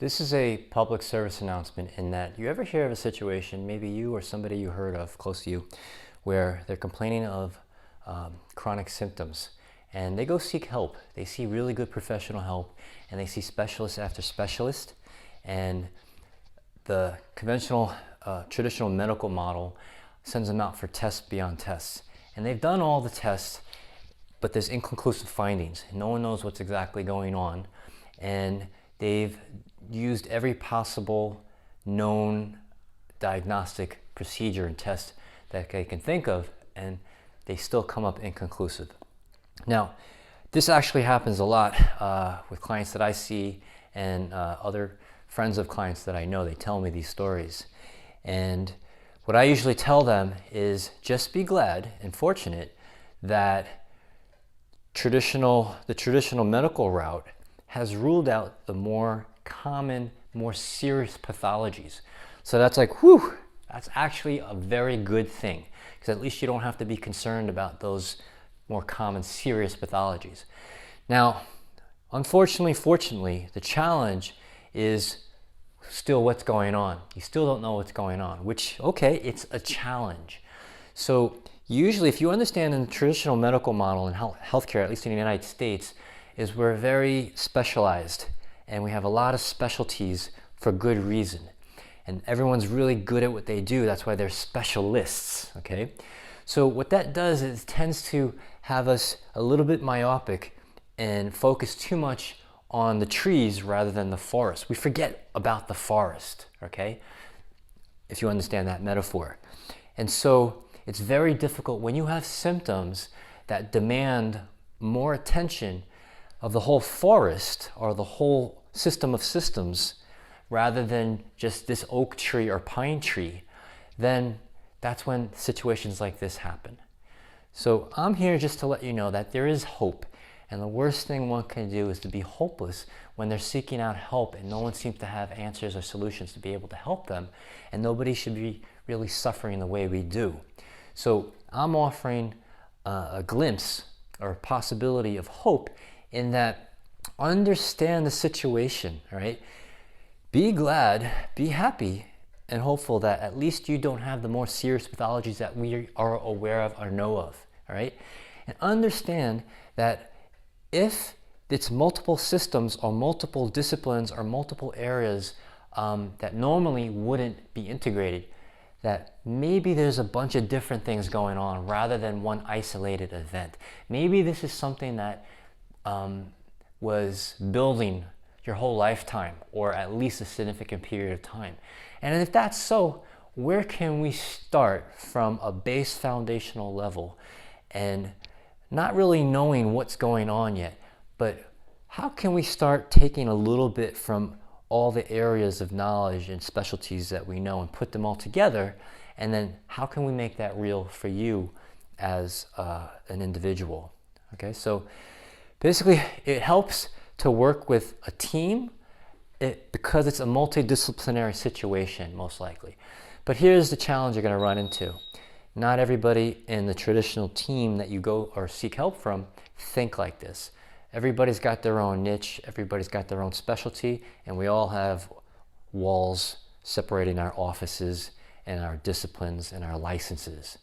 This is a public service announcement in that you ever hear of a situation, maybe you or somebody you heard of close to you, where they're complaining of chronic symptoms and they go seek help. They see really good professional help and they see specialist after specialist, and the conventional traditional medical model sends them out for tests beyond tests. And they've done all the tests, but there's inconclusive findings. No one knows what's exactly going on. And they've used every possible known diagnostic procedure and test that they can think of, and they still come up inconclusive. Now, this actually happens a lot with clients that I see and other friends of clients that I know. They tell me these stories. And what I usually tell them is just be glad and fortunate that the traditional medical route has ruled out the more common, more serious pathologies. So that's like, whew, that's actually a very good thing, because at least you don't have to be concerned about those more common serious pathologies. Now, unfortunately, fortunately, the challenge is still what's going on. You still don't know what's going on, which, okay, it's a challenge. So usually if you understand in the traditional medical model in healthcare, at least in the United States, is we're very specialized and we have a lot of specialties for good reason. And everyone's really good at what they do. That's why they're specialists, okay? So what that does is it tends to have us a little bit myopic and focus too much on the trees rather than the forest. We forget about the forest, okay? If you understand that metaphor. And so it's very difficult when you have symptoms that demand more attention of the whole forest or the whole system of systems rather than just this oak tree or pine tree, then that's when situations like this happen. So I'm here just to let you know that there is hope. And the worst thing one can do is to be hopeless when they're seeking out help and no one seems to have answers or solutions to be able to help them. And nobody should be really suffering the way we do. So I'm offering a glimpse or a possibility of hope in that understand the situation, all right? Be glad, be happy, and hopeful that at least you don't have the more serious pathologies that we are aware of or know of, all right? And understand that if it's multiple systems or multiple disciplines or multiple areas that normally wouldn't be integrated, that maybe there's a bunch of different things going on rather than one isolated event. Maybe this is something that was building your whole lifetime or at least a significant period of time. And if that's so, where can we start from a base foundational level and not really knowing what's going on yet, but how can we start taking a little bit from all the areas of knowledge and specialties that we know and put them all together, and then how can we make that real for you as an individual? Okay, so basically it helps to work with a team because it's a multidisciplinary situation, most likely. But here's the challenge you're going to run into. Not everybody in the traditional team that you go or seek help from think like this. Everybody's got their own niche, everybody's got their own specialty, and we all have walls separating our offices and our disciplines and our licenses.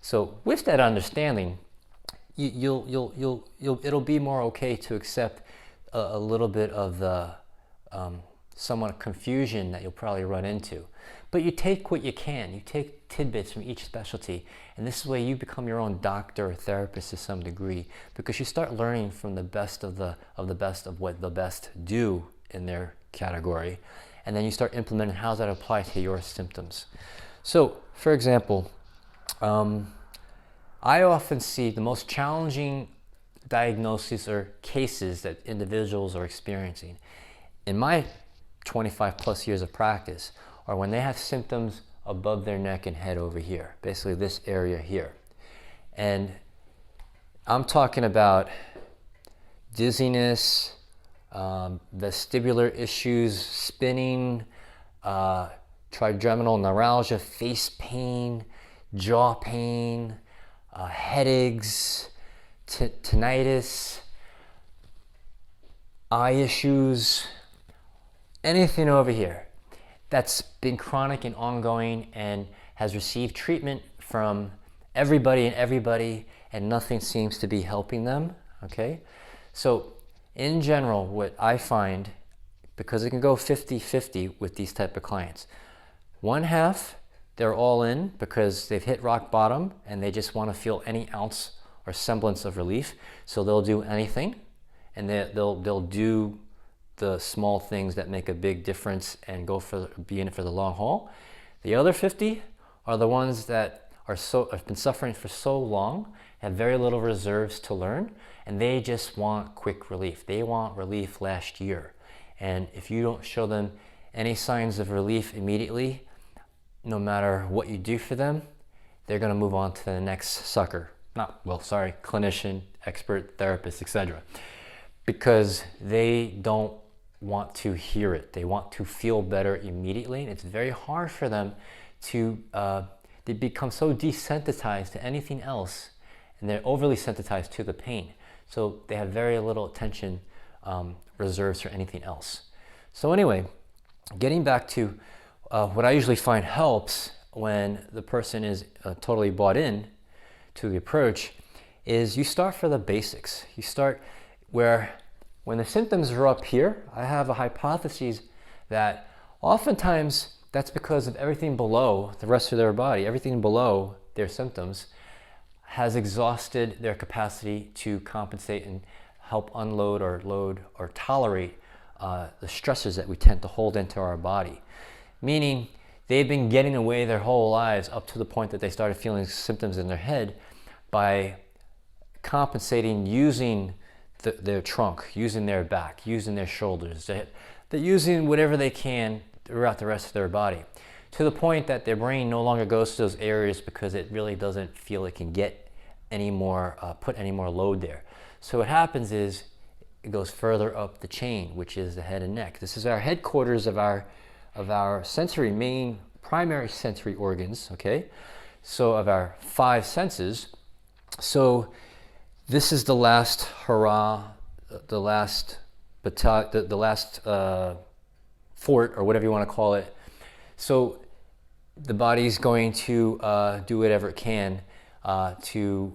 So with that understanding, it'll be more okay to accept a little bit of the somewhat confusion that you'll probably run into. But you take what you can. You take tidbits from each specialty, and this is where you become your own doctor or therapist to some degree, because you start learning from the best of the best of what the best do in their category, and then you start implementing how does that apply to your symptoms. So, for example, I often see the most challenging diagnoses or cases that individuals are experiencing in my 25 plus years of practice are when they have symptoms above their neck and head over here, basically this area here. And I'm talking about dizziness, vestibular issues, spinning, trigeminal neuralgia, face pain, jaw pain, headaches, tinnitus, eye issues, anything over here that's been chronic and ongoing and has received treatment from everybody and nothing seems to be helping them, okay? So in general, what I find, because it can go 50-50 with these type of clients, one half, they're all in because they've hit rock bottom and they just want to feel any ounce or semblance of relief, so they'll do anything, and they'll do the small things that make a big difference and be in it for the long haul. The other 50 are the ones that have been suffering for so long, have very little reserves to learn, and they just want quick relief. They want relief last year. And if you don't show them any signs of relief immediately, no matter what you do for them, they're going to move on to the next sucker. Clinician, expert, therapist, etc. Because they don't want to hear it. They want to feel better immediately. And it's very hard for them to, they become so desensitized to anything else, and they're overly sensitized to the pain. So they have very little attention reserves for anything else. So anyway, getting back to what I usually find helps when the person is totally bought in to the approach is you start for the basics. You start where when the symptoms are up here, I have a hypothesis that oftentimes that's because of everything below the rest of their body, everything below their symptoms has exhausted their capacity to compensate and help unload or load or tolerate the stressors that we tend to hold into our body. Meaning they've been getting away their whole lives up to the point that they started feeling symptoms in their head by compensating using their trunk, using their back, using their shoulders. They're using whatever they can throughout the rest of their body, to the point that their brain no longer goes to those areas because it really doesn't feel it can get any more, put any more load there. So what happens is it goes further up the chain, which is the head and neck. This is our headquarters of our main primary sensory organs, okay? So of our 5 senses. So this is the last hurrah, the last fort, or whatever you want to call it. So the body's going to do whatever it can to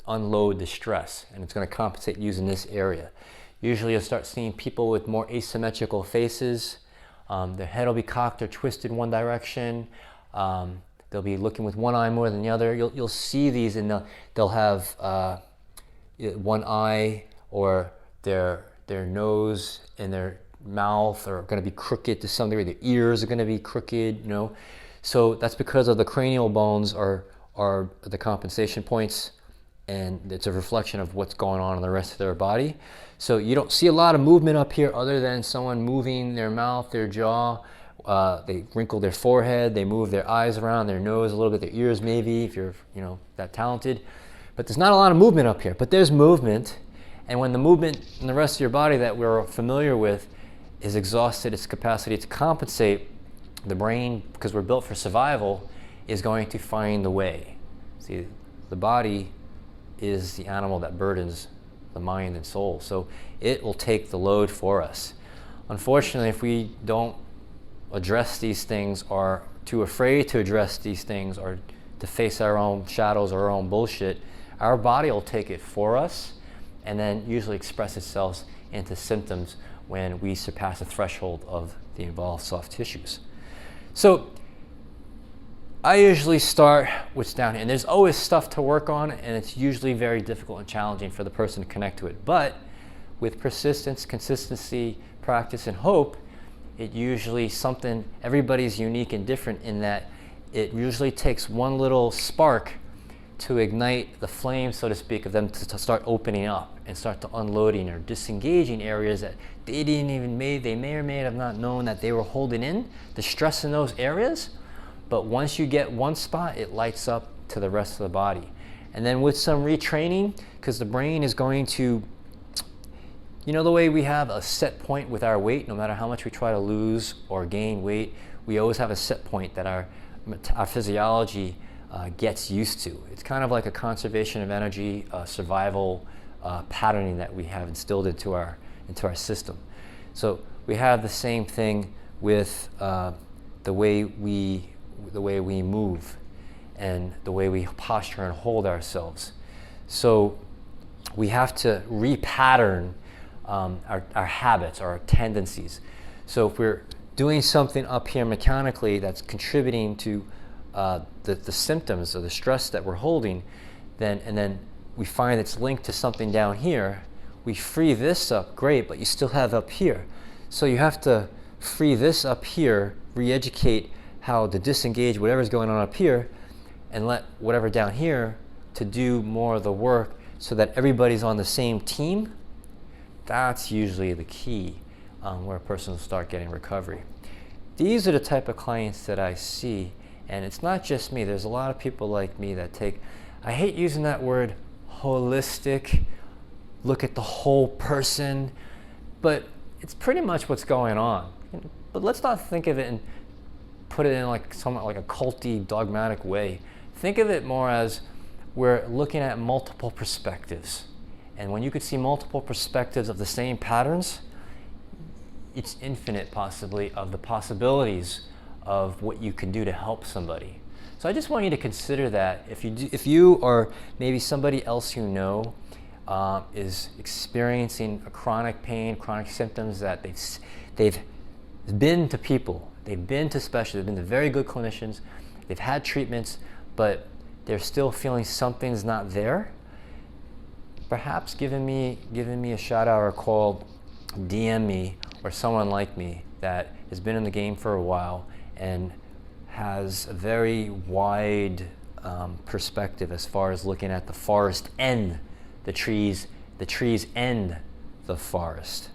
unload the stress, and it's going to compensate using this area. Usually you'll start seeing people with more asymmetrical faces. Their head will be cocked or twisted one direction. They'll be looking with one eye more than the other. You'll see these, and they'll have one eye, or their nose and their mouth are going to be crooked to some degree. Their ears are going to be crooked, you know. So that's because of the cranial bones are the compensation points, and it's a reflection of what's going on in the rest of their body. So you don't see a lot of movement up here other than someone moving their mouth, their jaw. They wrinkle their forehead, they move their eyes around, their nose a little bit, their ears maybe, if you're that talented. But there's not a lot of movement up here, but there's movement. And when the movement in the rest of your body that we're familiar with is exhausted its capacity to compensate, the brain, because we're built for survival, is going to find the way. See, the body is the animal that burdens the mind and soul, so it will take the load for us. Unfortunately, if we don't address these things, or too afraid to address these things, or to face our own shadows or our own bullshit, our body will take it for us and then usually express itself into symptoms when we surpass the threshold of the involved soft tissues. So I usually start with down here, and there's always stuff to work on, and it's usually very difficult and challenging for the person to connect to it. But with persistence, consistency, practice, and hope, it usually something, everybody's unique and different in that it usually takes one little spark to ignite the flame, so to speak, of them to start opening up and start to unloading or disengaging areas that they may or may have not known that they were holding in the stress in those areas. But once you get one spot, it lights up to the rest of the body. And then with some retraining, because the brain is going to, the way we have a set point with our weight, no matter how much we try to lose or gain weight, we always have a set point that our physiology gets used to. It's kind of like a conservation of energy, survival patterning that we have instilled into our system. So we have the same thing with the way we move and the way we posture and hold ourselves. So we have to repattern our habits, our tendencies. So if we're doing something up here mechanically that's contributing to the symptoms or the stress that we're holding, then we find it's linked to something down here, we free this up, great, but you still have up here. So you have to free this up here, re-educate how to disengage whatever's going on up here, and let whatever down here to do more of the work so that everybody's on the same team. That's usually the key where a person will start getting recovery. These are the type of clients that I see, and it's not just me. There's a lot of people like me that take, I hate using that word, holistic, look at the whole person, but it's pretty much what's going on. But let's not think of it and put it in like somewhat like a culty, dogmatic way. Think of it more as we're looking at multiple perspectives. And when you could see multiple perspectives of the same patterns, it's infinite possibly of the possibilities of what you can do to help somebody. So I just want you to consider that if you or maybe somebody else you know is experiencing a chronic pain, chronic symptoms that they've been to people, they've been to specialists, they've been to very good clinicians, they've had treatments, but they're still feeling something's not there, perhaps giving me a shout out or a call, DM me, or someone like me that has been in the game for a while and has a very wide perspective as far as looking at the forest and the trees and the forest.